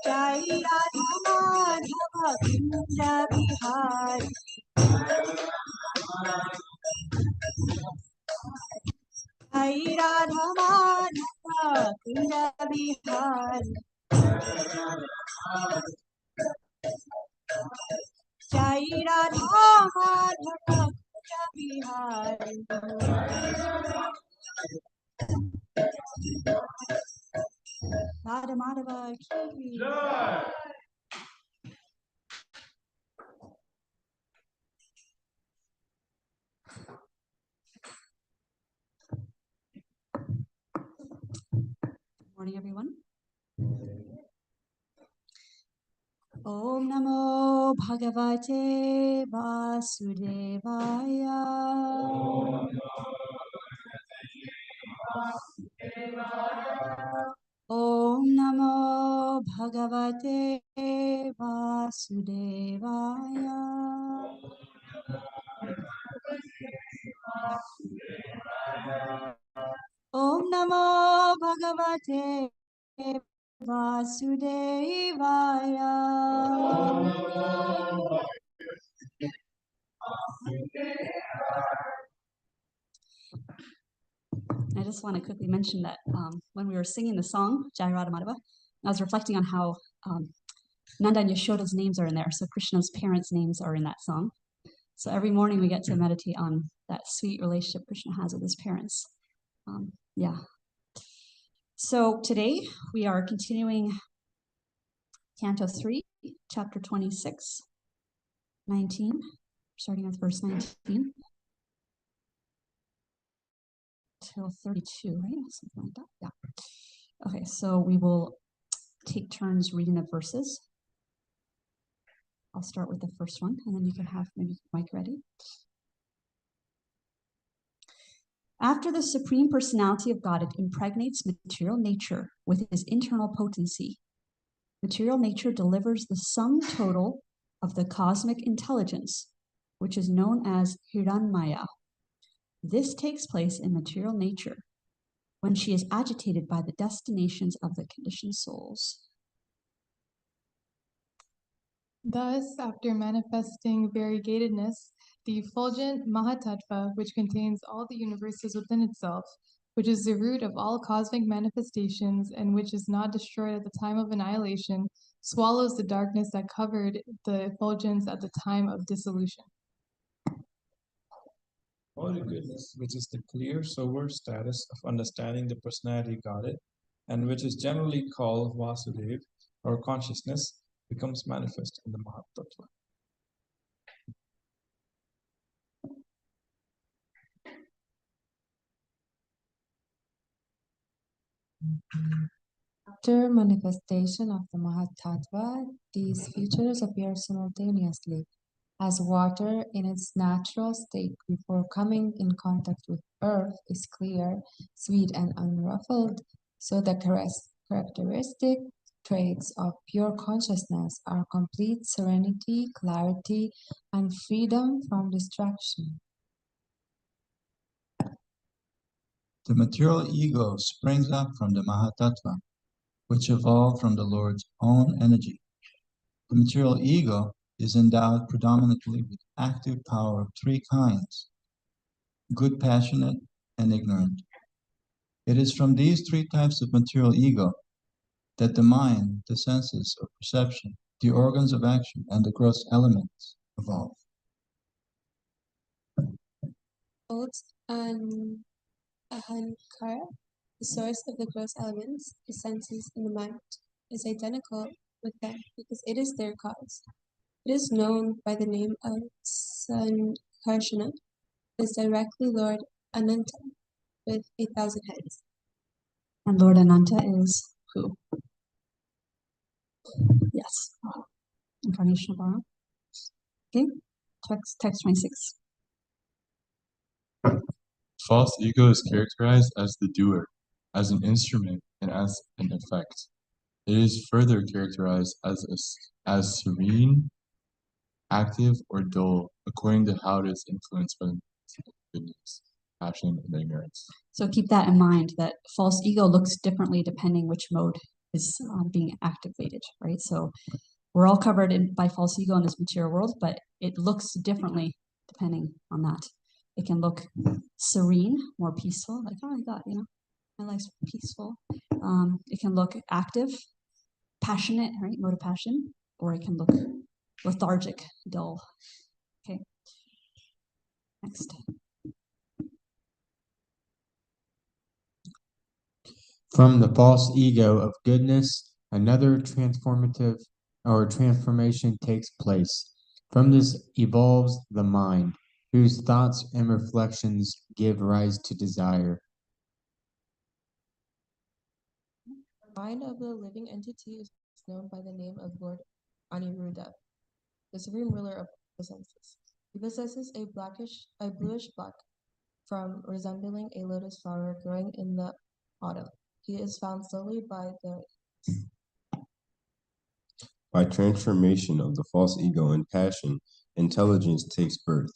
Jai Radha Madhava Kunja Bihari. Jai Radha Madhava Kunja Bihari. Jai Radha Madhava Kunja Bihari. Radha Madhava Ki. Good morning, everyone. Om Namo Bhagavate Vasudevaya. Om Namo Bhagavate Vasudevaya. Om Namo Bhagavate Vasudevaya. I just want to quickly mention that when we were singing the song, Jai Radha Madhava, I was reflecting on how Nanda and Yashoda's names are in there. So Krishna's parents' names are in that song. So every morning we get to meditate on that sweet relationship Krishna has with his parents. Yeah. So today we are continuing Canto 3, Chapter 26, 19, starting with verse 19 till 32, right? Something like that. Yeah. Okay, so we will take turns reading the verses. I'll start with the first one, and then you can have maybe mic ready. After the Supreme Personality of Godhead impregnates material nature with his internal potency, material nature delivers the sum total of the cosmic intelligence, which is known as Hiranmaya. This takes place in material nature when she is agitated by the destinations of the conditioned souls. Thus, after manifesting variegatedness, the effulgent Mahatattva, which contains all the universes within itself, which is the root of all cosmic manifestations and which is not destroyed at the time of annihilation, swallows the darkness that covered the effulgence at the time of dissolution. Holy goodness, which is the clear, sober status of understanding the personality Godhead, and which is generally called Vasudev, or consciousness, becomes manifest in the Mahatattva. After manifestation of the Mahatattva, these features appear simultaneously as water in its natural state before coming in contact with earth is clear, sweet, and unruffled. So the characteristic traits of pure consciousness are complete serenity, clarity, and freedom from distraction. The material ego springs up from the Mahatattva, which evolved from the Lord's own energy. The material ego is endowed predominantly with active power of three kinds: good, passionate, and ignorant. It is from these three types of material ego that the mind, the senses of perception, the organs of action, and the gross elements evolve. And Ahankara, the source of the gross elements, the senses, and the mind, is identical with them because it is their cause. It is known by the name of Sankarshana, is directly Lord Ananta with 8,000 heads. And Lord Ananta is who? Yes. Incarnation of Brahma. Okay. Text 26. False ego is characterized as the doer, as an instrument, and as an effect. It is further characterized as serene, active, or dull, according to how it is influenced by goodness, passion, and ignorance. So keep that in mind, that false ego looks differently depending which mode is being activated, right? So we're all covered by false ego in this material world, but it looks differently depending on that. It can look serene, more peaceful, like, oh my God, my life's peaceful. It can look active, passionate, right? Mode of passion, or it can look lethargic, dull. Okay. Next. From the false ego of goodness, another transformation takes place. From this evolves the mind, whose thoughts and reflections give rise to desire. The mind of the living entity is known by the name of Lord Aniruddha, the supreme ruler of the senses. He possesses a bluish black, from resembling a lotus flower growing in the autumn. He is found slowly by transformation of the false ego and passion, intelligence takes birth.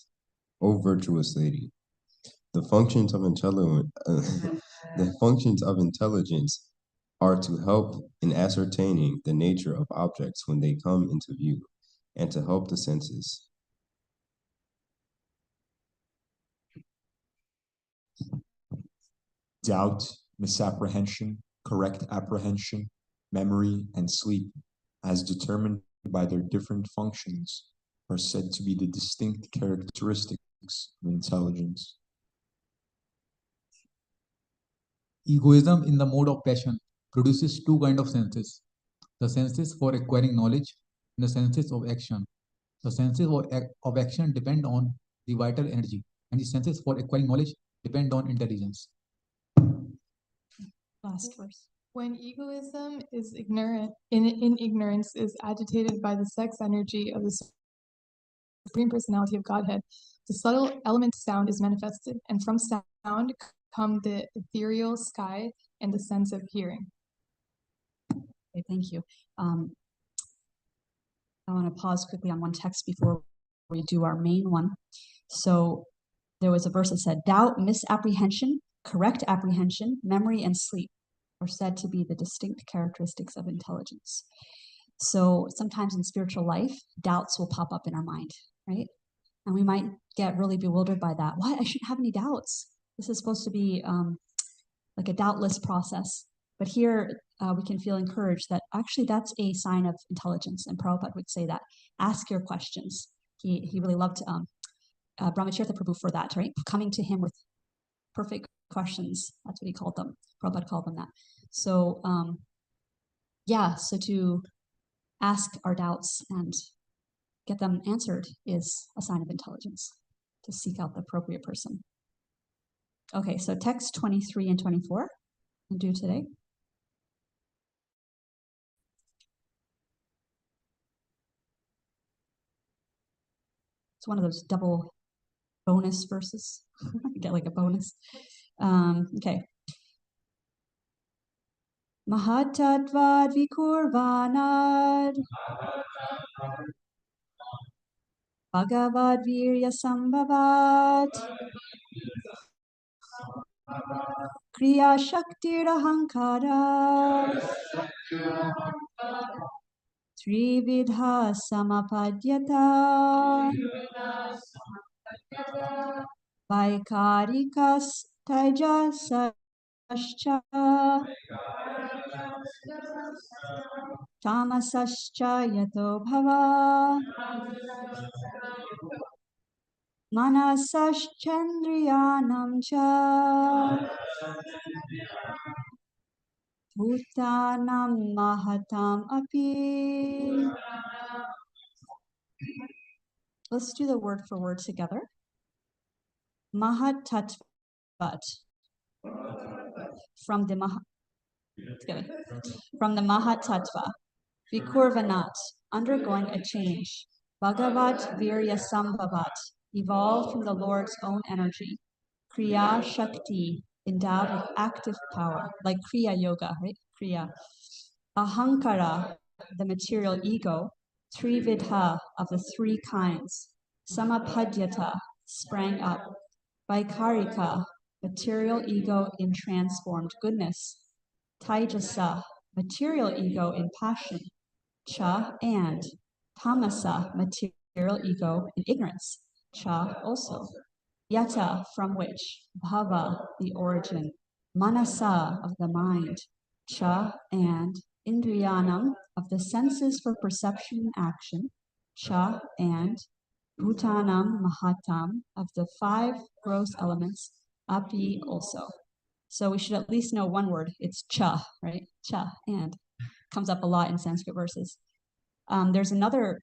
O virtuous lady, the functions of intelligence are to help in ascertaining the nature of objects when they come into view, and to help the senses. Doubt, misapprehension, correct apprehension, memory, and sleep, as determined by their different functions, are said to be the distinct characteristics of intelligence. Egoism in the mode of passion produces two kinds of senses: the senses for acquiring knowledge and the senses of action. The senses of action depend on the vital energy, and the senses for acquiring knowledge depend on intelligence. Last verse. When egoism is in ignorance is agitated by the sex energy of the Supreme Personality of Godhead, the subtle element sound is manifested, and from sound come the ethereal sky and the sense of hearing. Okay, thank you. I want to pause quickly on one text before we do our main one. So there was a verse that said, doubt, misapprehension, correct apprehension, memory, and sleep are said to be the distinct characteristics of intelligence. So sometimes in spiritual life, doubts will pop up in our mind, right? And we might get really bewildered by that. What? I shouldn't have any doubts. This is supposed to be like a doubtless process. But here we can feel encouraged that actually that's a sign of intelligence. And Prabhupada would say that. Ask your questions. He really loved Brahmacharya Prabhu for that, right? Coming to him with perfect questions. That's what he called them. Prabhupada called them that. So so to ask our doubts and get them answered is a sign of intelligence, to seek out the appropriate person. Okay, so text 23 and 24 we'll do today. It's one of those double bonus verses. Get like a bonus. Okay. Mahatadvad vikurvanad Bhagavad Virya Sambhavat Kriya Shaktir Ahankara Trividha Samapadyata Vaikarikas Tajasascha Tamasascha Yato Bhava Manasaschandriyanam cha Bhutanam Mahatam api. Let's do the word for word together. Mahatattvat. From the Mahatattva. Vikurvanat, undergoing a change. Bhagavat Virya Sambhavat, evolved from the Lord's own energy. Kriya Shakti, endowed with active power, like Kriya Yoga, right? Kriya. Ahankara, the material ego. Trividha, of the three kinds. Samapadyata, sprang up. Vaikarika, material ego in transformed goodness. Taijasa, material ego in passion, cha, and tamasa, material ego in ignorance, cha also. Yata, from which, bhava, the origin, manasa, of the mind, cha, and indriyanam, of the senses for perception and action, cha, and bhutanam mahatam, of the 5 gross elements, api also. So we should at least know one word. It's cha, right? Cha, and comes up a lot in Sanskrit verses. There's another,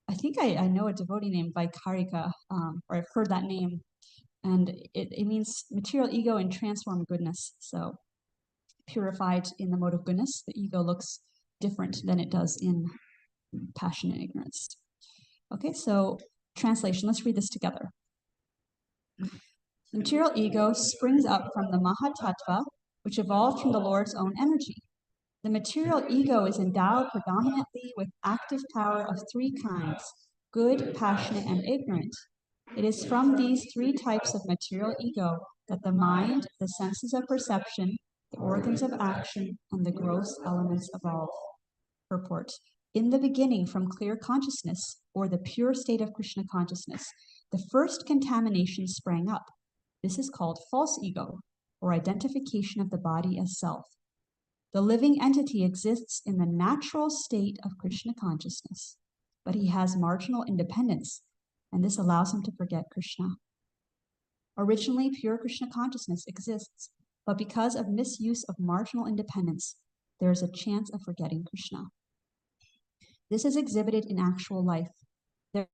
I think I know a devotee named Vaikarika, or I've heard that name, and it means material ego in transformed goodness. So purified in the mode of goodness, the ego looks different than it does in passion and ignorance. Okay, so translation, let's read this together. The material ego springs up from the Mahatattva, which evolved from the Lord's own energy. The material ego is endowed predominantly with active power of 3 kinds, good, passionate, and ignorant. It is from these 3 types of material ego that the mind, the senses of perception, the organs of action, and the gross elements evolve. Purport. In the beginning, from clear consciousness, or the pure state of Krishna consciousness, the first contamination sprang up. This is called false ego, or identification of the body as self. The living entity exists in the natural state of Krishna consciousness, but he has marginal independence, and this allows him to forget Krishna. Originally, pure Krishna consciousness exists, but because of misuse of marginal independence, there is a chance of forgetting Krishna. This is exhibited in actual life. There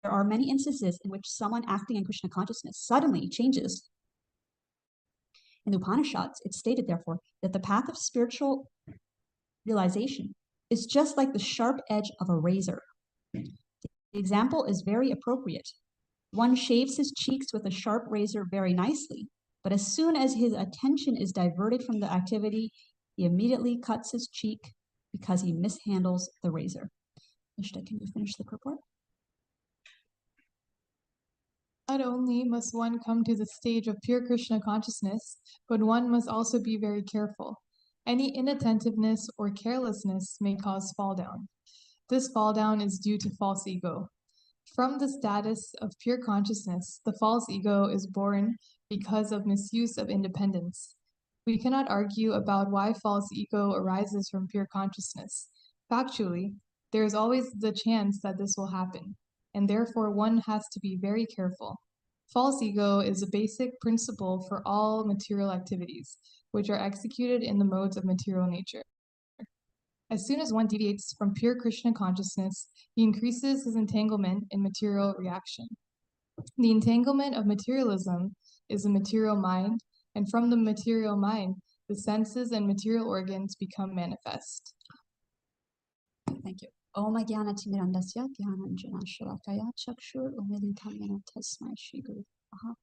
are many instances in which someone acting in Krishna consciousness suddenly changes. In the Upanishads, it's stated, therefore, that the path of spiritual realization is just like the sharp edge of a razor. The example is very appropriate. One shaves his cheeks with a sharp razor very nicely, but as soon as his attention is diverted from the activity, he immediately cuts his cheek because he mishandles the razor. Ishta, can you finish the purport? Not only must one come to the stage of pure Krishna consciousness, but one must also be very careful. Any inattentiveness or carelessness may cause fall down. This fall down is due to false ego. From the status of pure consciousness, the false ego is born because of misuse of independence. We cannot argue about why false ego arises from pure consciousness. Factually, there is always the chance that this will happen, and therefore one has to be very careful. False ego is a basic principle for all material activities, which are executed in the modes of material nature. As soon as one deviates from pure Krishna consciousness, he increases his entanglement in material reaction. The entanglement of materialism is the material mind, and from the material mind, the senses and material organs become manifest. Thank you. Om Jnana Timirandasya Jnananjana Shalakaya Chakshur Umilitam Yena Tasmai Shri Guru Namaha.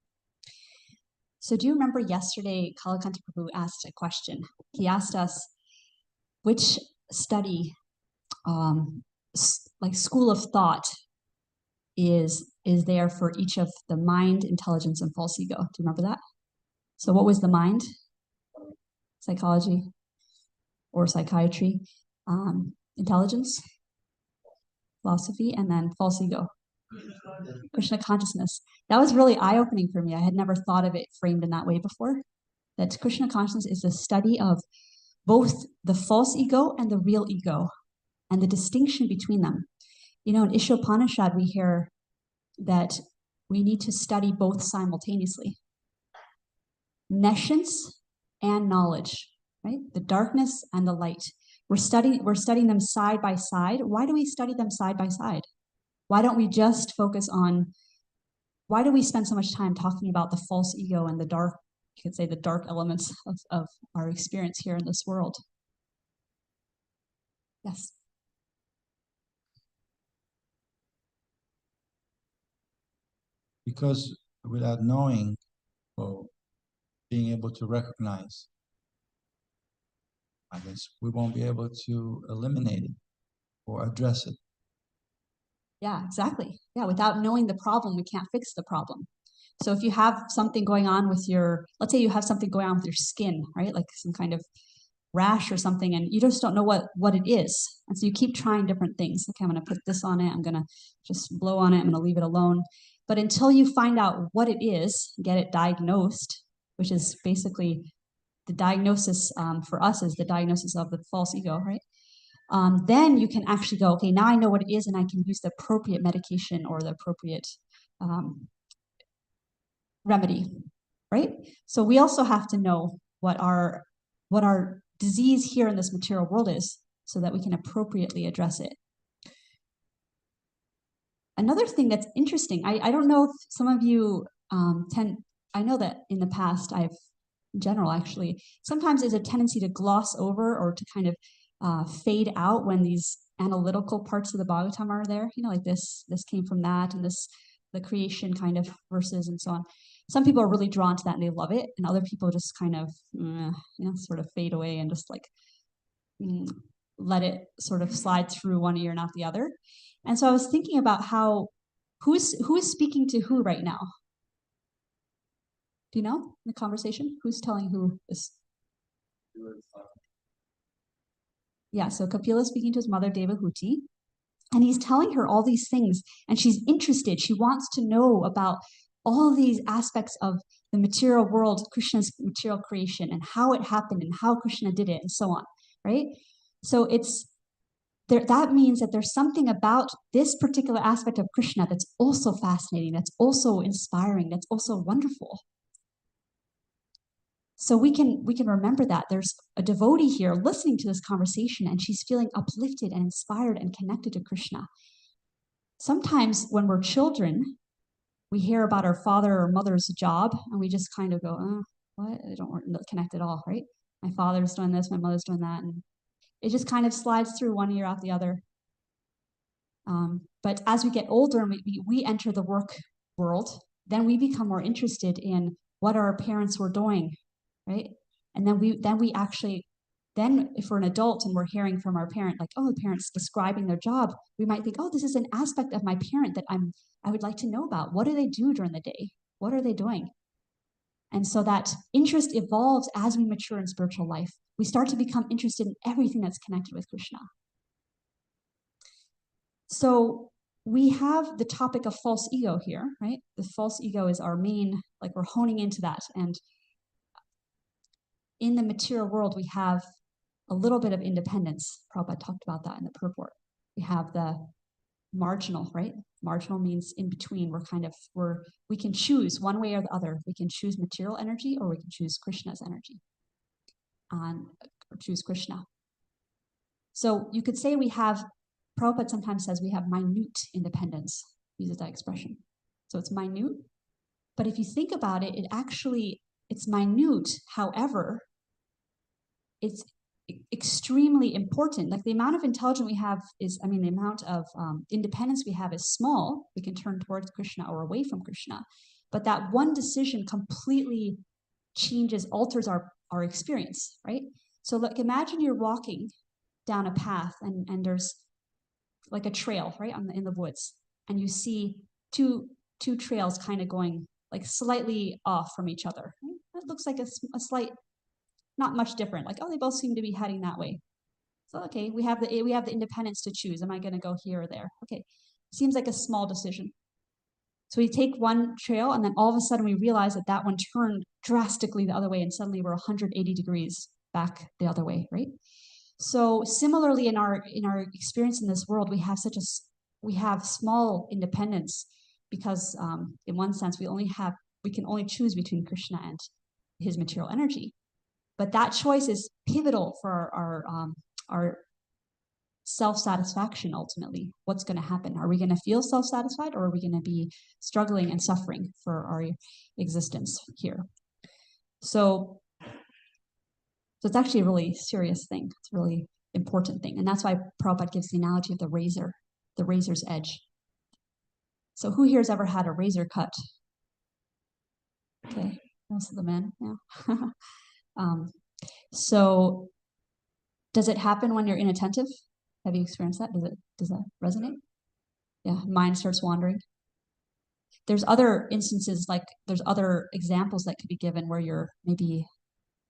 So do you remember yesterday Kalakanta Prabhu asked a question? He asked us which study, like school of thought, is there for each of the mind, intelligence, and false ego. Do you remember that? So what was the mind? Psychology or psychiatry, intelligence, philosophy, and then false ego, Krishna consciousness. That was really eye-opening for me. I had never thought of it framed in that way before. That Krishna consciousness is the study of both the false ego and the real ego, and the distinction between them. You know, in Ishopanishad, we hear that we need to study both simultaneously. Nescience and knowledge, right? The darkness and the light. We're studying them side by side. Why do we study them side by side? Why don't we just focus on, why do we spend so much time talking about the false ego and the dark, you could say the dark elements of our experience here in this world? Yes. Because without knowing or being able to recognize, I guess we won't be able to eliminate it or address it. Yeah, exactly. Yeah, without knowing the problem, we can't fix the problem. So if you have something going on with your, let's say you have something going on with your skin, right? Like some kind of rash or something, and you just don't know what it is. And so you keep trying different things. Okay, I'm going to put this on it. I'm going to just blow on it. I'm going to leave it alone. But until you find out what it is, get it diagnosed, which is basically the diagnosis for us is the diagnosis of the false ego, right? Then you can actually go, okay, now I know what it is, and I can use the appropriate medication or the appropriate remedy, right? So we also have to know what our disease here in this material world is, so that we can appropriately address it. Another thing that's interesting, I don't know if some of you I know that in the past in general actually, sometimes there's a tendency to gloss over or to kind of fade out when these analytical parts of the Bhagavatam are there, like this came from that, and the creation kind of verses and so on. Some people are really drawn to that and they love it, and other people just kind of, sort of fade away and just like let it sort of slide through one ear and out the other. And so I was thinking about who is speaking to who right now? Do you know in the conversation? Who's telling who this? Yeah, so Kapila is speaking to his mother, Devahuti, and he's telling her all these things, and she's interested. She wants to know about all these aspects of the material world, Krishna's material creation, and how it happened, and how Krishna did it, and so on, right? So that means that there's something about this particular aspect of Krishna that's also fascinating, that's also inspiring, that's also wonderful. So we can remember that there's a devotee here listening to this conversation, and she's feeling uplifted and inspired and connected to Krishna. Sometimes when we're children, we hear about our father or mother's job, and we just kind of go, oh, what? I don't connect at all, right? My father's doing this, my mother's doing that, and it just kind of slides through one ear out the other. But as we get older and we enter the work world, then we become more interested in what our parents were doing, right? And then we actually, if we're an adult and we're hearing from our parent, like, oh, the parent's describing their job, we might think, oh, this is an aspect of my parent that I would like to know about. What do they do during the day? What are they doing? And so that interest evolves as we mature in spiritual life. We start to become interested in everything that's connected with Krishna. So we have the topic of false ego here, right? The false ego is our main, like we're honing into that. And in the material world, we have a little bit of independence. Prabhupada talked about that in the purport. We have the marginal, right? Marginal means in between. We can choose one way or the other. We can choose material energy, or we can choose Krishna's energy, or choose Krishna. So you could say Prabhupada sometimes says we have minute independence, uses that expression. So it's minute, but if you think about it, it's minute. However, it's extremely important. Like the amount of intelligence we have the amount of independence we have is small. We can turn towards Krishna or away from Krishna. But that one decision completely alters our experience, right? So like imagine you're walking down a path and there's like a trail, right, in the woods, and you see two trails kind of going like slightly off from each other. Right? That looks like a slight, not much different. Like, oh, they both seem to be heading that way. So okay, we have the independence to choose. Am I going to go here or there? Okay, seems like a small decision. So we take one trail, and then all of a sudden we realize that one turned drastically the other way, and suddenly we're 180 degrees back the other way, right? So similarly, in our experience in this world, we have small independence because in one sense we can only choose between Krishna and his material energy. But that choice is pivotal for our self-satisfaction ultimately. What's going to happen? Are we going to feel self-satisfied, or are we going to be struggling and suffering for our existence here? So it's actually a really serious thing. It's a really important thing. And that's why Prabhupada gives the analogy of the razor's edge. So who here has ever had a razor cut? Okay, most of the men, yeah. So does it happen when you're inattentive? Have you experienced that? Does that resonate? Yeah, mind starts wandering. There's other instances, like there's other examples that could be given where you're maybe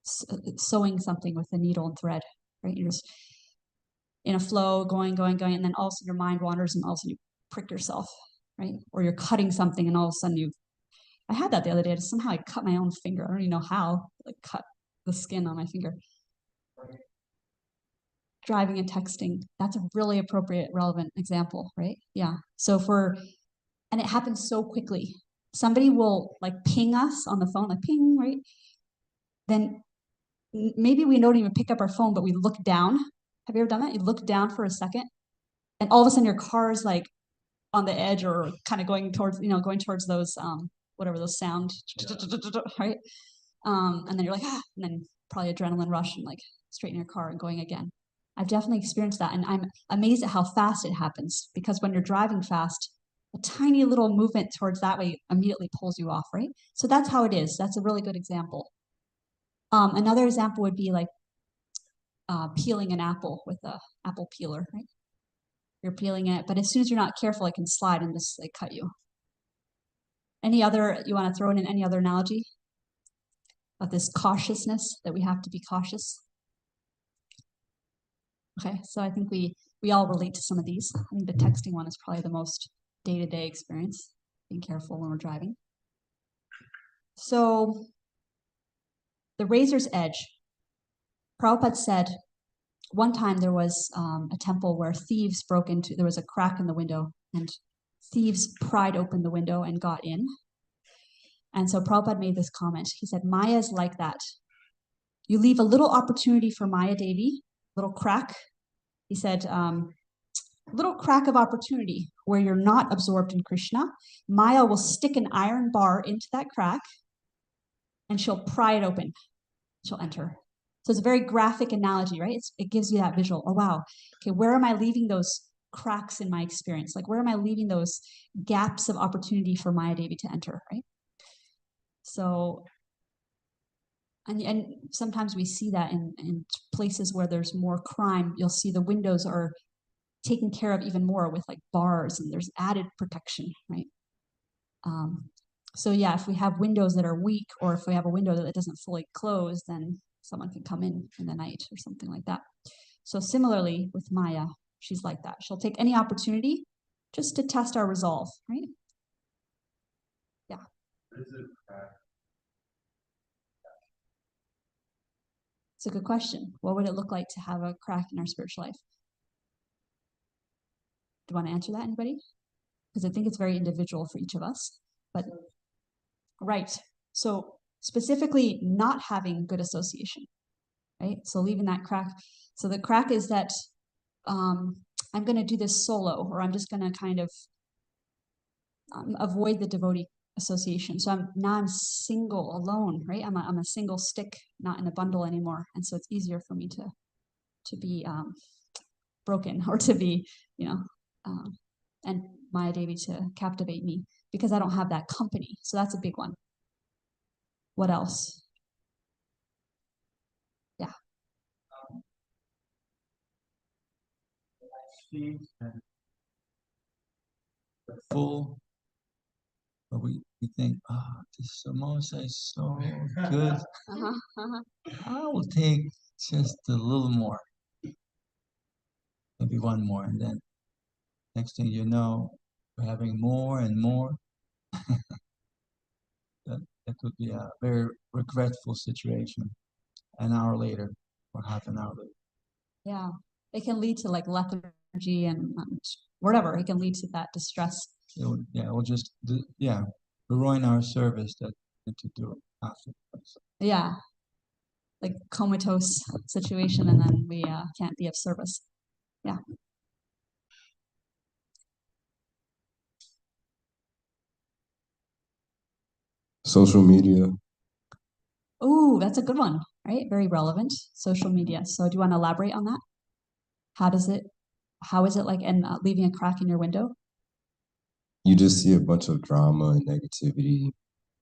sewing something with a needle and thread, right? You're just in a flow, going, and then all of a sudden your mind wanders and all of a sudden you prick yourself, right? Or you're cutting something and all of a sudden I had that the other day. Somehow I cut my own finger. I don't even know how. Like cut the skin on my finger. Driving and texting. That's a really appropriate, relevant example, right? Yeah. So and it happens so quickly. Somebody will like ping us on the phone, like ping, right? Then maybe we don't even pick up our phone, but we look down. Have you ever done that? You look down for a second, and all of a sudden your car is like on the edge or kind of going towards those whatever those sound, right? And then you're like, and then probably adrenaline rush and like straighten your car and going again. I've definitely experienced that, and I'm amazed at how fast it happens, because when you're driving fast, a tiny little movement towards that way immediately pulls you off, right? So that's how it is. That's a really good example. Another example would be like peeling an apple with a apple peeler, right? You're peeling it, but as soon as you're not careful, it can slide and just like cut you. Any other, you want to throw in any other analogy of this cautiousness, that we have to be cautious? Okay, so I think we all relate to some of these. I think the texting one is probably the most day-to-day experience, being careful when we're driving. So the razor's edge. Prabhupada said one time there was a temple where thieves broke into, there was a crack in the window, and thieves pried open the window and got in. And so Prabhupada made this comment. He said, Maya is like that. You leave a little opportunity for Maya Devi, little crack. He said, little crack of opportunity where you're not absorbed in Krishna. Maya will stick an iron bar into that crack and she'll pry it open. She'll enter. So it's a very graphic analogy, right? It gives you that visual. Oh, wow. Okay, where am I leaving those cracks in my experience? Like, where am I leaving those gaps of opportunity for Maya Devi to enter, right? So, and sometimes we see that in places where there's more crime. You'll see the windows are taken care of even more with like bars, and there's added protection, right? So yeah, if we have windows that are weak, or if we have a window that doesn't fully close, then someone can come in the night or something like that. So similarly with Maya, she's like that. She'll take any opportunity just to test our resolve, right? Yeah. It's a good question. What would it look like to have a crack in our spiritual life? Do you want to answer that, anybody? Because I think it's very individual for each of us. But right. So specifically not having good association, right? So leaving that crack. So the crack is that I'm going to do this solo, or I'm just going to kind of avoid the devotee association. So I'm single, alone, right? I'm a single stick, not in a bundle anymore. And so it's easier for me to be broken, or to be, and Maya Devi to captivate me, because I don't have that company. So that's a big one. What else? Yeah. Full, but we think, this samosa is so good. I will take just a little more, maybe one more, and then next thing you know, we're having more and more. That could be a very regretful situation an hour later or half an hour later. Yeah, it can lead to like lethargy and whatever. It can lead to that distress. We'll just ruin our service that we need to do after. Yeah, like comatose situation, and then we can't be of service. Yeah. Social media. Oh, that's a good one, right? Very relevant. Social media. So do you want to elaborate on that? How is it like, and leaving a crack in your window? You just see a bunch of drama and negativity,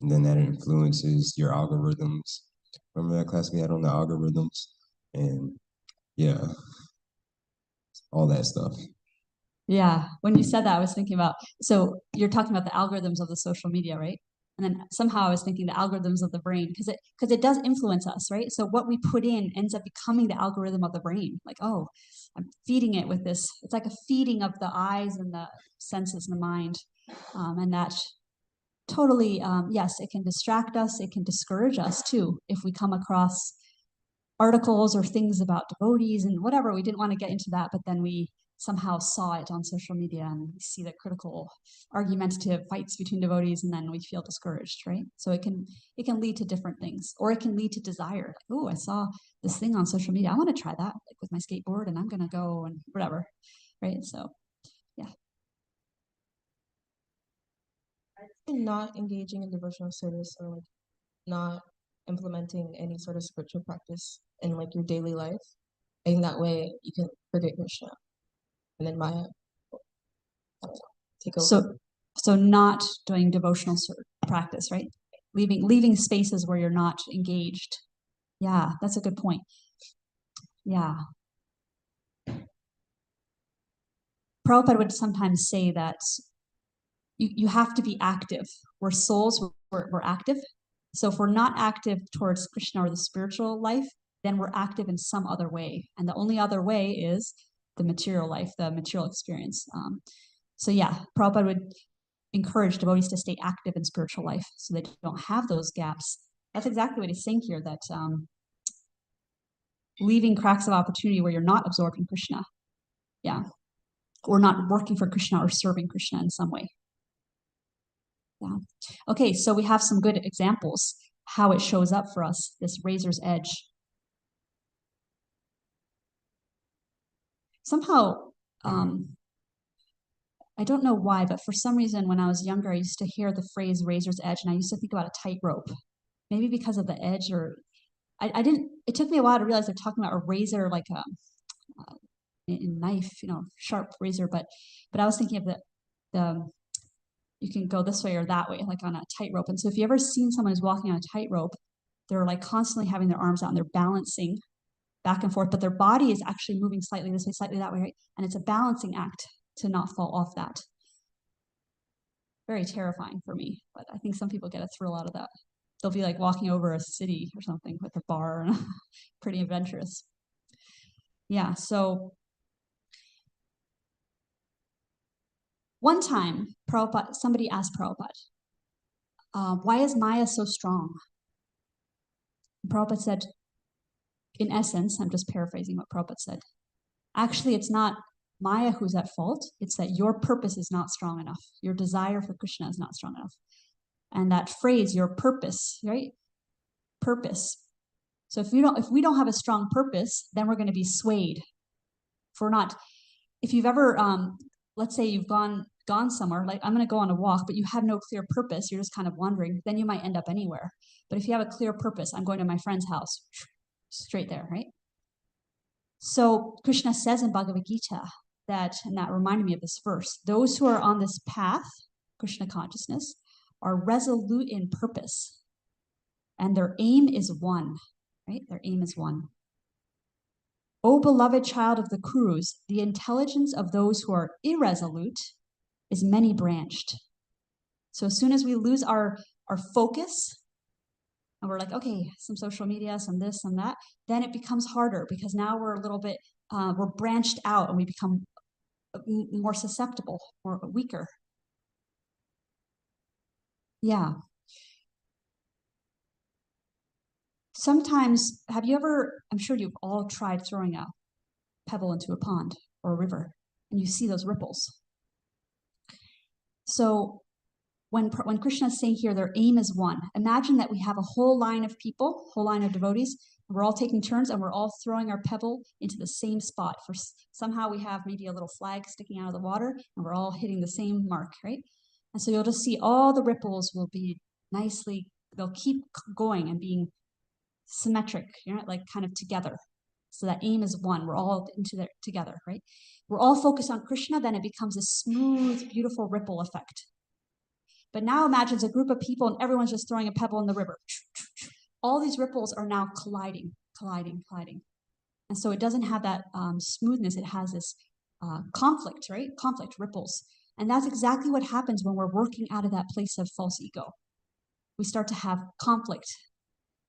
and then that influences your algorithms. Remember that class we had on the algorithms? And yeah, all that stuff. Yeah, when you said that, I was thinking about, so you're talking about the algorithms of the social media, right? And then somehow I was thinking the algorithms of the brain, because it does influence us, right? So what we put in ends up becoming the algorithm of the brain. Like, oh, I'm feeding it with this. It's like a feeding of the eyes and the senses and the mind. And that totally, yes, it can distract us. It can discourage us too if we come across articles or things about devotees and whatever. We didn't want to get into that, but then we somehow saw it on social media and we see the critical, argumentative fights between devotees, and then we feel discouraged, right? So it can lead to different things, or it can lead to desire. Like, oh, I saw this thing on social media. I want to try that, like with my skateboard, and I'm gonna go and whatever, right? So, yeah. Not engaging in devotional service or like not implementing any sort of spiritual practice in like your daily life. I think that way you can forget Krishna, and then Maya take over. So not doing devotional practice, right? Leaving spaces where you're not engaged. Yeah, that's a good point. Yeah. Prabhupada would sometimes say that you have to be active. We're souls, we're active. So if we're not active towards Krishna or the spiritual life, then we're active in some other way. And the only other way is the material life, the material experience. So yeah, Prabhupada would encourage devotees to stay active in spiritual life so they don't have those gaps. That's exactly what he's saying here, that leaving cracks of opportunity where you're not absorbed in Krishna. Yeah. Or not working for Krishna or serving Krishna in some way. Yeah. Okay, so we have some good examples how it shows up for us, this razor's edge. Somehow, I don't know why, but for some reason when I was younger, I used to hear the phrase razor's edge, and I used to think about a tightrope. Maybe because of the edge, or I didn't, it took me a while to realize they're talking about a razor, like a knife, sharp razor, but I was thinking of the you can go this way or that way, like on a tightrope. And so if you ever seen someone who's walking on a tightrope, they're like constantly having their arms out and they're balancing back and forth, but their body is actually moving slightly this way, slightly that way, right? And it's a balancing act to not fall off that. Very terrifying for me, but I think some people get a thrill out of that. They'll be like walking over a city or something with a bar, and pretty adventurous. Yeah, so one time, somebody asked Prabhupada, why is Maya so strong? And Prabhupada said, in essence, I'm just paraphrasing what Prabhupada said, actually, it's not Maya who's at fault. It's that your purpose is not strong enough. Your desire for Krishna is not strong enough. And that phrase, your purpose, right? Purpose. So if we don't have a strong purpose, then we're going to be swayed. If you've ever, let's say you've gone somewhere, like I'm going to go on a walk, but you have no clear purpose, you're just kind of wandering, then you might end up anywhere. But if you have a clear purpose, I'm going to my friend's house, straight there, right? So Krishna says in Bhagavad Gita and that reminded me of this verse, those who are on this path, Krishna consciousness, are resolute in purpose, and their aim is one, right? Their aim is one. O beloved child of the Kurus, the intelligence of those who are irresolute is many-branched. So as soon as we lose our focus, and we're like, okay, some social media, some this, some that, then it becomes harder because now we're a little bit, we're branched out and we become more susceptible or weaker. Yeah. Sometimes, I'm sure you've all tried throwing a pebble into a pond or a river, and you see those ripples. So when Krishna is saying here, their aim is one, imagine that we have a whole line of people, whole line of devotees, and we're all taking turns, and we're all throwing our pebble into the same spot. Somehow we have maybe a little flag sticking out of the water, and we're all hitting the same mark, right? And so you'll just see all the ripples will be they'll keep going and being symmetric, like kind of together. So that aim is one. We're all together, right? We're all focused on Krishna, then it becomes a smooth, beautiful ripple effect. But now imagine it's a group of people and everyone's just throwing a pebble in the river. All these ripples are now colliding. And so it doesn't have that smoothness. It has this conflict, right? Conflict, ripples. And that's exactly what happens when we're working out of that place of false ego. we start to have conflict.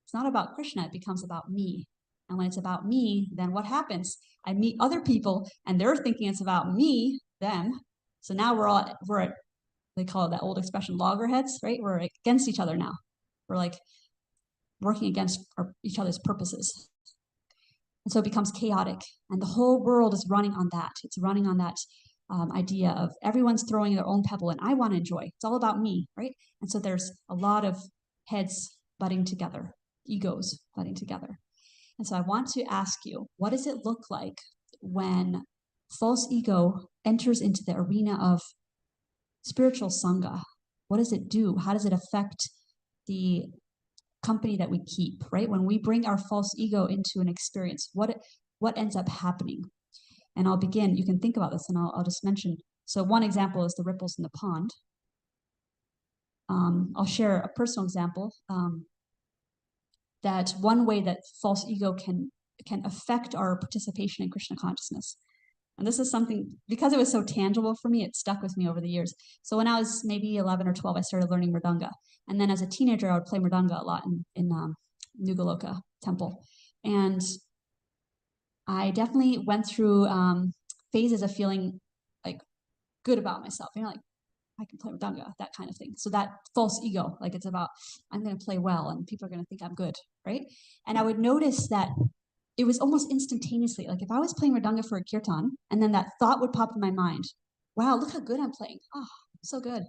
It's not about Krishna, it becomes about me. And when it's about me, then what happens? I meet other people and they're thinking it's about me, them. So now we're at, they call it that old expression, loggerheads, right? We're against each other now. We're like working against each other's purposes. And so it becomes chaotic. And the whole world is running on that. It's running on that idea of everyone's throwing their own pebble and I want to enjoy. It's all about me, right? And so there's a lot of heads butting together, egos butting together. And so I want to ask you, what does it look like when false ego enters into the arena of spiritual sangha? What does it do? How does it affect the company that we keep, right? When we bring our false ego into an experience, what ends up happening? And I'll begin, you can think about this and I'll just mention. So one example is the ripples in the pond. I'll share a personal example. That one way that false ego can affect our participation in Krishna consciousness. And this is something, because it was so tangible for me, it stuck with me over the years. So when I was maybe 11 or 12, I started learning mridanga. And then as a teenager, I would play mridanga a lot in Nugaloka temple. And I definitely went through phases of feeling like good about myself, you know, like I can play mridanga, that kind of thing. So that false ego, like it's about, I'm going to play well and people are going to think I'm good, right? And I would notice that it was almost instantaneously, like if I was playing mridanga for a kirtan and then that thought would pop in my mind, wow, look how good I'm playing. Oh, so good.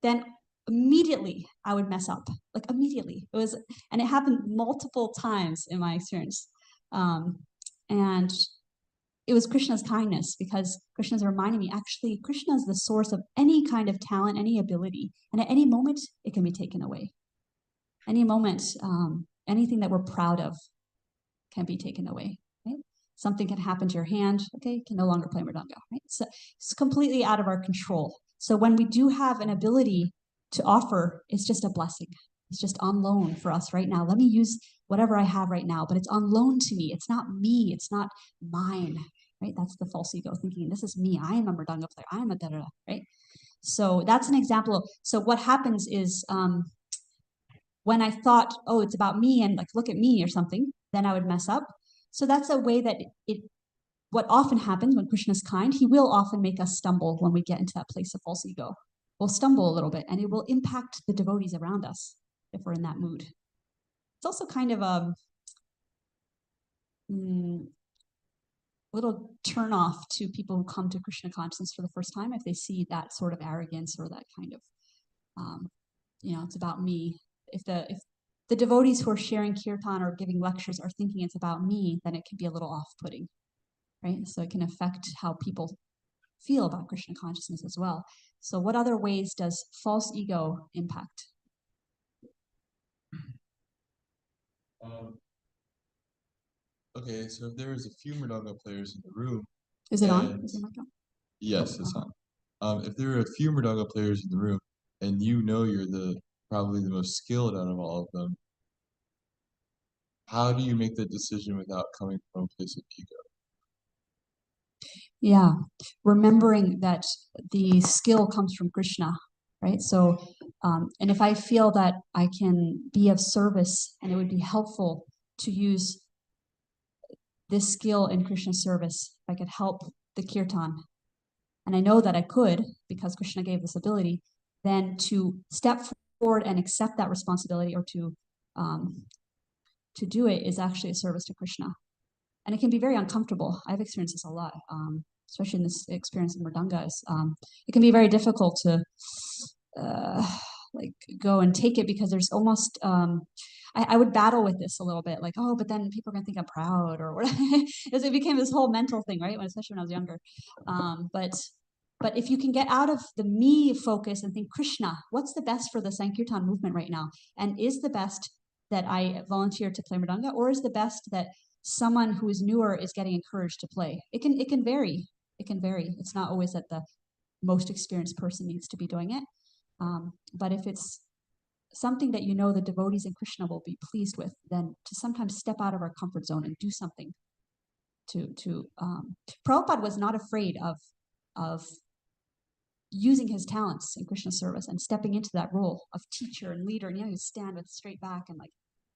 Then immediately I would mess up, like immediately. It was, and it happened multiple times in my experience. And it was Krishna's kindness, because Krishna's reminding me, actually, Krishna is the source of any kind of talent, any ability. And at any moment, it can be taken away. Any moment, anything that we're proud of can be taken away, right? Something can happen to your hand, okay, you can no longer play mridanga, right? So it's completely out of our control. So when we do have an ability to offer, it's just a blessing. It's just on loan for us right now. Let me use whatever I have right now, but it's on loan to me. It's not me. It's not mine, right? That's the false ego thinking, this is me. I am a mridanga player. I am a da-da-da, right? So that's an example. So what happens is when I thought, oh, it's about me and like, look at me or something, then I would mess up. So that's a way that what often happens when Krishna is kind, he will often make us stumble when we get into that place of false ego. We'll stumble a little bit and it will impact the devotees around us if we're in that mood. It's also kind of a little turn off to people who come to Krishna consciousness for the first time if they see that sort of arrogance or that kind of, it's about me. If the devotees who are sharing kirtan or giving lectures are thinking it's about me, then it can be a little off-putting, right? So it can affect how people feel about Krishna consciousness as well. So what other ways does false ego impact? Okay, so if there's a few mridanga players in the room, is it on? Is it mic on? Yes, it's on. If there are a few mridanga players in the room, and you know you're probably the most skilled out of all of them, how do you make that decision without coming from a place of ego? Yeah, remembering that the skill comes from Krishna, right? So, and if I feel that I can be of service and it would be helpful to use this skill in Krishna's service, if I could help the kirtan, and I know that I could because Krishna gave this ability, then to step forward and accept that responsibility or to do it is actually a service to Krishna. And it can be very uncomfortable. I've experienced this a lot, especially in this experience in mridanga. It can be very difficult to like go and take it because there's almost, I would battle with this a little bit, like, oh, but then people are gonna think I'm proud or whatever. It became this whole mental thing, right? Especially when I was younger. But if you can get out of the me focus and think, Krishna, what's the best for the Sankirtan movement right now? And is the best that I volunteer to play mridanga, or is the best that someone who is newer is getting encouraged to play? It can vary. It can vary. It's not always that the most experienced person needs to be doing it. But if it's something that you know the devotees in Krishna will be pleased with, then to sometimes step out of our comfort zone and do something Prabhupada was not afraid of using his talents in Krishna service and stepping into that role of teacher and leader. And you stand with straight back and like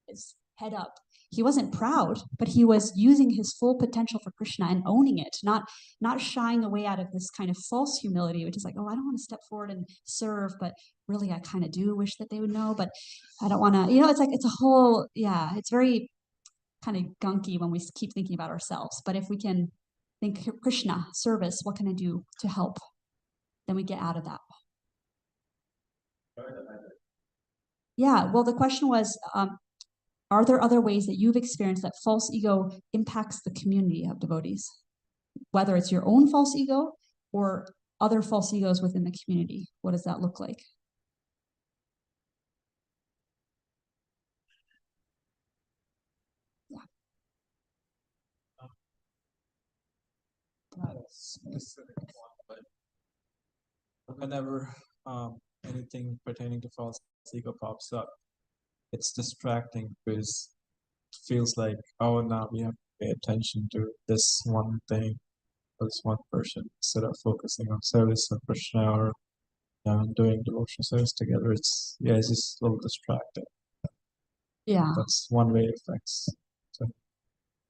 his head up. He wasn't proud, but he was using his full potential for Krishna and owning it, not shying away out of this kind of false humility, which is like, oh, I don't want to step forward and serve, but really I kind of do wish that they would know, but I don't want to, it's like, it's a whole, it's very kind of gunky when we keep thinking about ourselves. But if we can think Krishna, service, what can I do to help? Then we get out of that. Yeah, well, the question was, are there other ways that you've experienced that false ego impacts the community of devotees? Whether it's your own false ego or other false egos within the community, what does that look like? Yeah. Not a specific one, but whenever anything pertaining to false ego pops up, it's distracting because it feels like, oh, now we have to pay attention to this one thing or this one person instead of focusing on service of Krishna or doing devotional service together. It's just a little distracting. Yeah, that's one way it affects. So,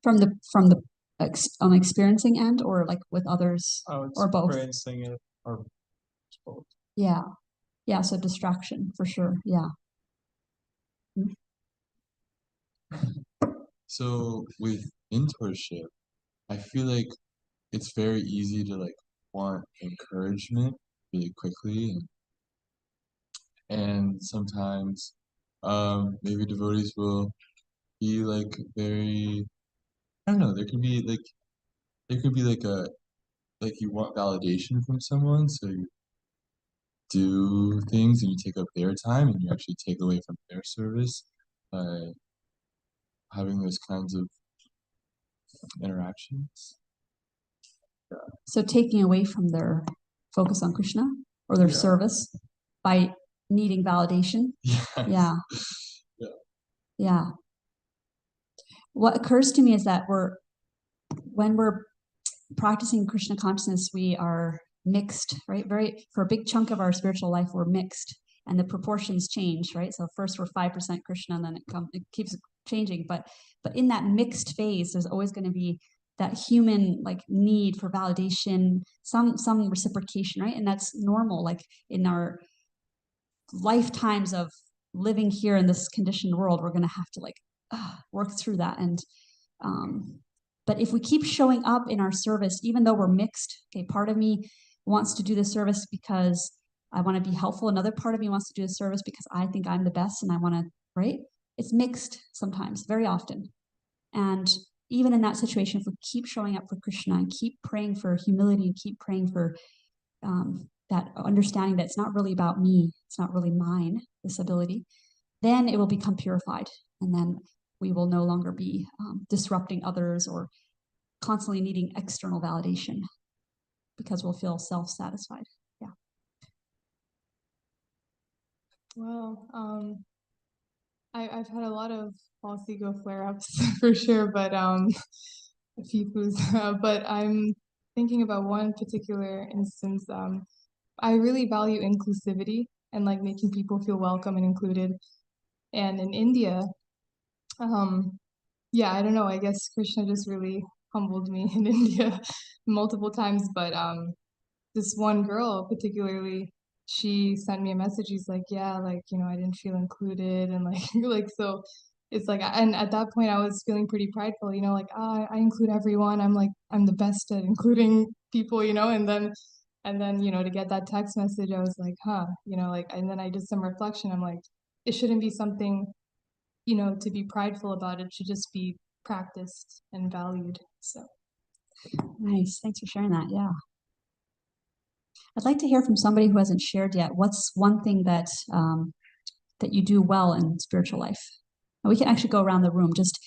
from the experiencing end, or like with others, or both. Experiencing it, or both. Yeah. So distraction for sure. Yeah. So with mentorship, I feel like it's very easy to like want encouragement really quickly, and sometimes maybe devotees will be like very, I don't know, there could be like a like you want validation from someone, so you do things and you take up their time and you actually take away from their service by having those kinds of interactions. So taking away from their focus on Krishna or their service by needing validation. Yes. Yeah. Yeah. Yeah. What occurs to me is that when we're practicing Krishna consciousness, we are mixed, right? For a big chunk of our spiritual life, we're mixed, and the proportions change, right? So first we're 5% Krishna, and then it keeps changing. But in that mixed phase, there's always going to be that human like need for validation, some reciprocation, right? And that's normal. Like in our lifetimes of living here in this conditioned world, we're going to have to like work through that. And but if we keep showing up in our service, even though we're mixed, okay, part of me wants to do the service because I want to be helpful. Another part of me wants to do the service because I think I'm the best and I want to, right? It's mixed sometimes, very often. And even in that situation, if we keep showing up for Krishna and keep praying for humility and keep praying for that understanding that it's not really about me, it's not really mine, this ability, then it will become purified. And then we will no longer be disrupting others or constantly needing external validation because we'll feel self-satisfied. Yeah. Well, I've had a lot of false ego flare-ups for sure, but a few clues. But I'm thinking about one particular instance. I really value inclusivity and like making people feel welcome and included. And in India, I don't know, I guess Krishna just really humbled me in India multiple times. But this one girl particularly, she sent me a message. She's like, yeah, like, I didn't feel included. And like, so it's like, and at that point I was feeling pretty prideful, like, I include everyone. I'm the best at including people, and then, to get that text message, I was like, and then I did some reflection. I'm like, it shouldn't be something, to be prideful about. It should just be practiced and valued. So nice. Thanks for sharing that. Yeah. I'd like to hear from somebody who hasn't shared yet. What's one thing that that you do well in spiritual life? And we can actually go around the room. Just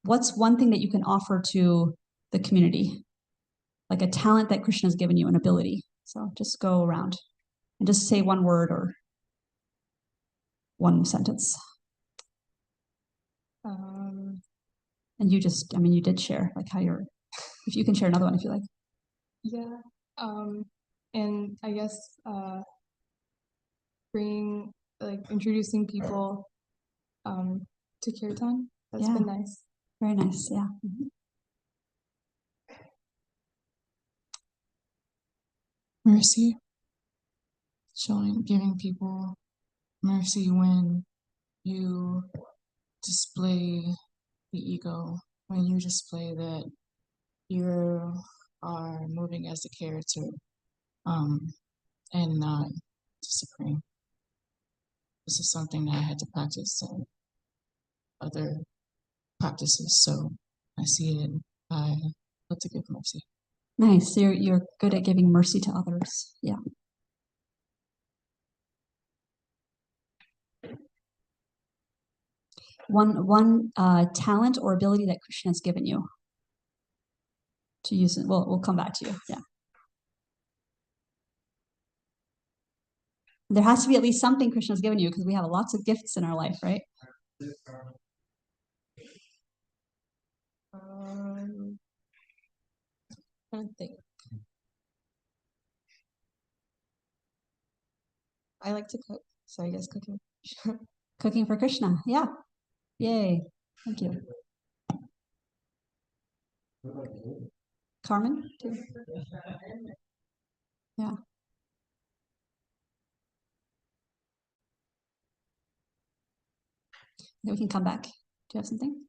what's one thing that you can offer to the community? Like a talent that Krishna has given you, an ability. So just go around and just say one word or one sentence. And you did share like how if you can share another one if you like. Yeah. and I guess introducing people to kirtan. That's been nice. Very nice. Yeah. Mhm. Mercy, giving people mercy when you display the ego, when you display that you are moving as a character, and not the supreme. This is something that I had to practice in other practices, so I see it. I love to give mercy. Nice. So you're good at giving mercy to others. Yeah. One talent or ability that Krishna has given you to use it. We'll come back to you. Yeah. There has to be at least something Krishna's given you, because we have lots of gifts in our life, right? I don't think. I like to cook, so I guess cooking. Cooking for Krishna. Yeah. Yay. Thank you. Carmen? Too? Yeah. Then we can come back. Do you have something?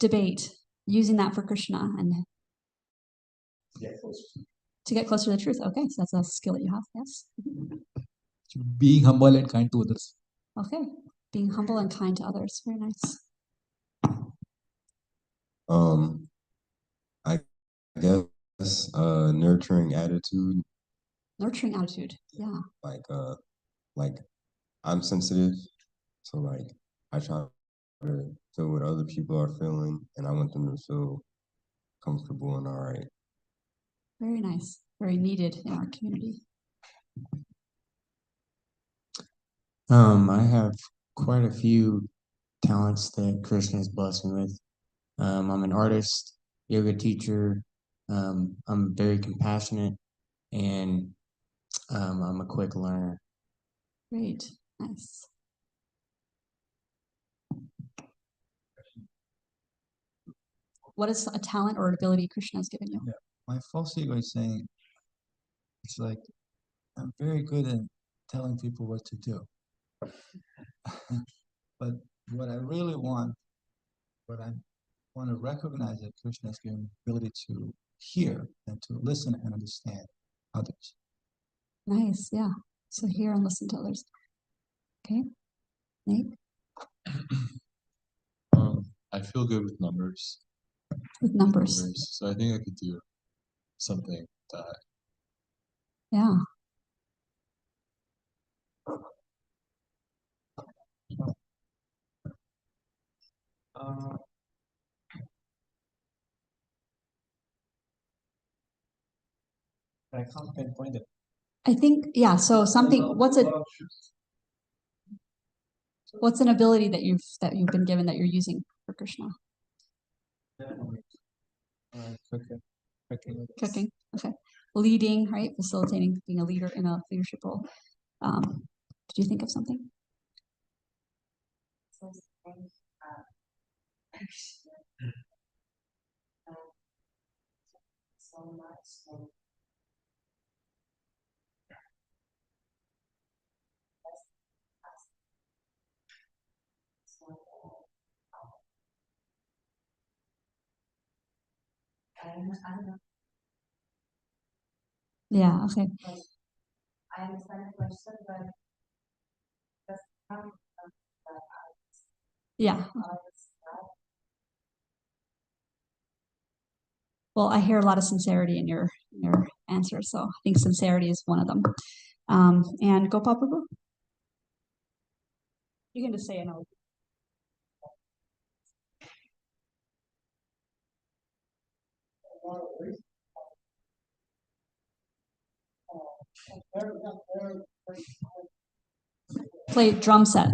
Debate. Using that for Krishna and to get closer to the truth. Okay, so that's a skill that you have. Yes. Being humble and kind to others. Okay. Being humble and kind to others. Very nice. I guess nurturing attitude. Nurturing attitude. Yeah. Like I'm sensitive, so like I try to feel what other people are feeling, and I want them to feel comfortable and all right. Very nice. Very needed in our community. I have quite a few talents that Krishna has blessed me with. I'm an artist, yoga teacher. I'm very compassionate, and I'm a quick learner. Great. Nice. What is a talent or ability Krishna has given you? Yeah. My false ego is saying, it's like, I'm very good at telling people what to do. But what I really want, what I want to recognize that Krishna has given me the ability to hear and to listen and understand others. Nice. Yeah. So hear and listen to others. Okay. Nate? I feel good with numbers. With numbers. So I think I could do something that. Yeah. I can't pinpoint it. I think, yeah, so something, what's an ability that you've been given that you're using for Krishna? Cooking. Okay. Leading, right? Facilitating, being a leader in a leadership role. Did you think of something? Yeah, okay. I understand the question, but Yeah. Well, I hear a lot of sincerity in your answer, so I think sincerity is one of them. And Gopal Prabhu? You can just say no. Play drum set.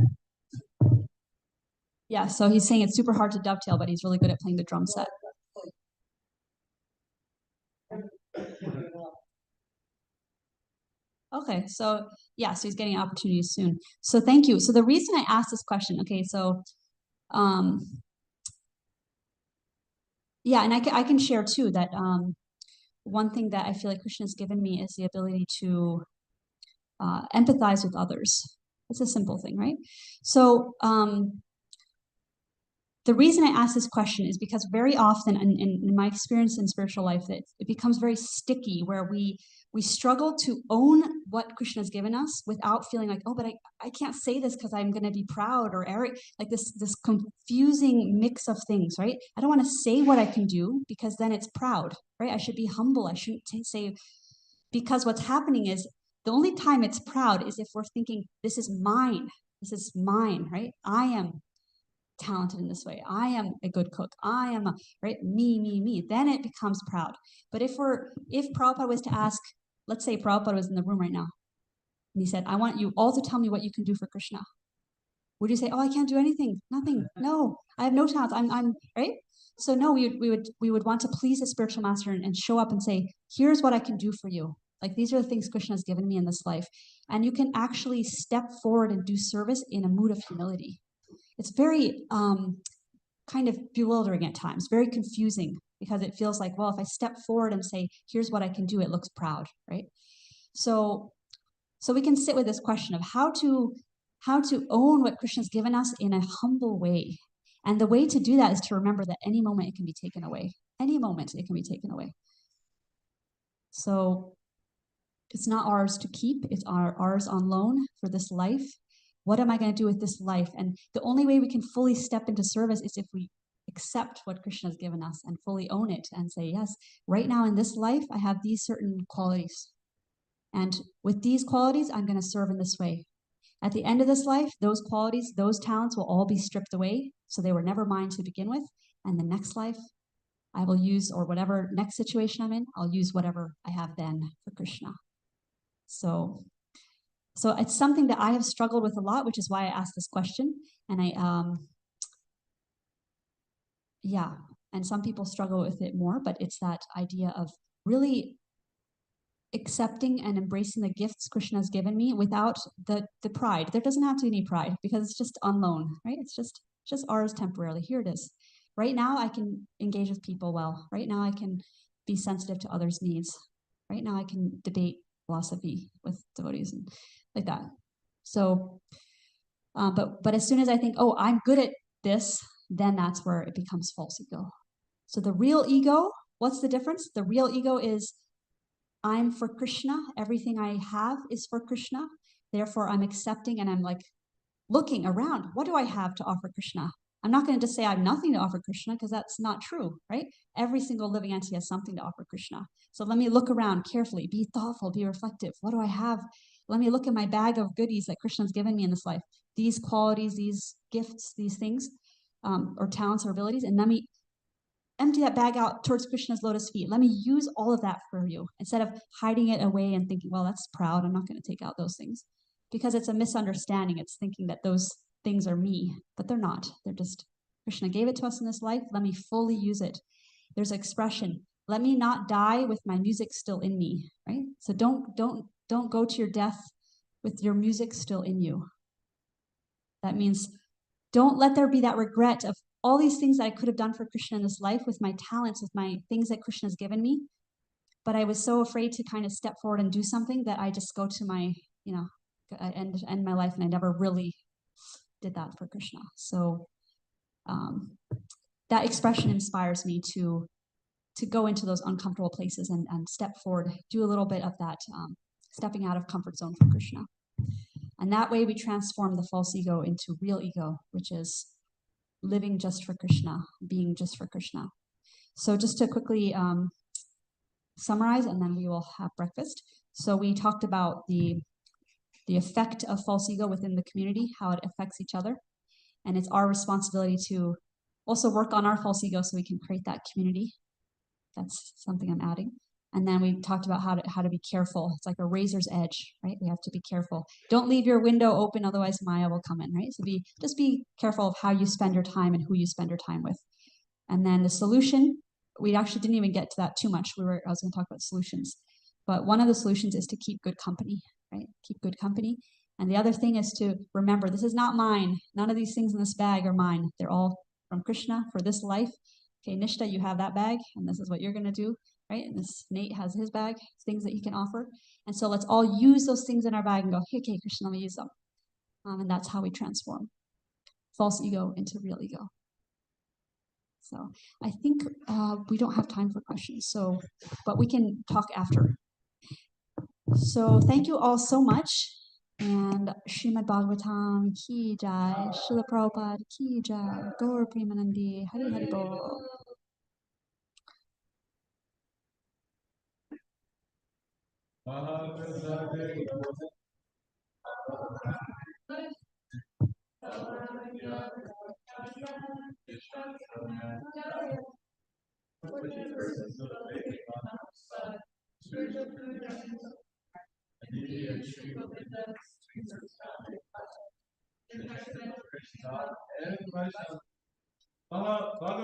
Yeah, so he's saying it's super hard to dovetail, but he's really good at playing the drum set. Okay, so yeah, so he's getting opportunities soon. So thank you. So the reason I asked this question, okay, so yeah, and I can share too that one thing that I feel like Krishna has given me is the ability to empathize with others. It's a simple thing, right? So the reason I ask this question is because very often in my experience in spiritual life, that it becomes very sticky where we struggle to own what Krishna has given us without feeling like, oh, but I can't say this because I'm going to be proud or arrogant, like this confusing mix of things, right? I don't want to say what I can do because then it's proud, right? I should be humble. I shouldn't say, because what's happening is the only time it's proud is if we're thinking, this is mine, right? I am talented in this way. I am a good cook. I am right, me. Then it becomes proud. But if Prabhupada was to ask, let's say Prabhupada was in the room right now, and he said, I want you all to tell me what you can do for Krishna. Would you say, oh, I can't do anything, nothing? No, I have no talents. I'm right. So no, we would want to please the spiritual master and show up and say, here's what I can do for you. Like these are the things Krishna has given me in this life. And you can actually step forward and do service in a mood of humility. It's very kind of bewildering at times, very confusing, because it feels like, well, if I step forward and say, here's what I can do, it looks proud, right? So we can sit with this question of how to own what Krishna's given us in a humble way. And the way to do that is to remember that any moment it can be taken away. Any moment it can be taken away. So it's not ours to keep, it's ours on loan for this life. What am I going to do with this life? And the only way we can fully step into service is if we accept what Krishna has given us and fully own it and say, yes, right now in this life, I have these certain qualities. And with these qualities, I'm going to serve in this way. At the end of this life, those qualities, those talents will all be stripped away. So they were never mine to begin with. And the next life, I will use, or whatever next situation I'm in, I'll use whatever I have then for Krishna. So it's something that I have struggled with a lot, which is why I asked this question. And and some people struggle with it more, but it's that idea of really accepting and embracing the gifts Krishna has given me without the pride. There doesn't have to be any pride because it's just on loan, right? It's just ours temporarily. Here it is. Right now I can engage with people well. Right now I can be sensitive to others' needs. Right now I can debate philosophy with devotees and like that. So, but as soon as I think, oh, I'm good at this, then that's where it becomes false ego. So the real ego, what's the difference? The real ego is I'm for Krishna. Everything I have is for Krishna. Therefore, I'm accepting and I'm like looking around. What do I have to offer Krishna? I'm not going to just say I have nothing to offer Krishna because that's not true, right? Every single living entity has something to offer Krishna. So let me look around carefully, be thoughtful, be reflective. What do I have? Let me look at my bag of goodies that Krishna's given me in this life. These qualities, these gifts, these things, or talents or abilities, and let me empty that bag out towards Krishna's lotus feet. Let me use all of that for you instead of hiding it away and thinking, well, that's proud. I'm not going to take out those things because it's a misunderstanding. It's thinking that those things are me, but they're not. They're just Krishna gave it to us in this life. Let me fully use it. There's expression. Let me not die with my music still in me, right? So don't go to your death with your music still in you. That means don't let there be that regret of all these things that I could have done for Krishna in this life with my talents, with my things that Krishna has given me. But I was so afraid to kind of step forward and do something that I just go to my, I end my life and I never really did that for Krishna. So that expression inspires me to go into those uncomfortable places and step forward, do a little bit of that stepping out of comfort zone for Krishna. And that way we transform the false ego into real ego, which is living just for Krishna, being just for Krishna. So just to quickly summarize, and then we will have breakfast. So we talked about the effect of false ego within the community, how it affects each other. And it's our responsibility to also work on our false ego so we can create that community. That's something I'm adding. And then we talked about how to be careful. It's like a razor's edge, right? We have to be careful. Don't leave your window open, otherwise Maya will come in, right? So just be careful of how you spend your time and who you spend your time with. And then the solution, we actually didn't even get to that too much. I was going to talk about solutions. But one of the solutions is to keep good company. right? Keep good company. And the other thing is to remember, this is not mine. None of these things in this bag are mine. They're all from Krishna for this life. Okay, Nishta, you have that bag, and this is what you're going to do, right? And this Nate has his bag, things that he can offer. And so let's all use those things in our bag and go, hey, okay, Krishna, let me use them. And that's how we transform false ego into real ego. So I think we don't have time for questions, so but we can talk after. So thank you all so much. And Srimad Bhagavatam ki jai, Srila Prabhupada ki jai, Gaur Premanandi, Hari Hari Bol.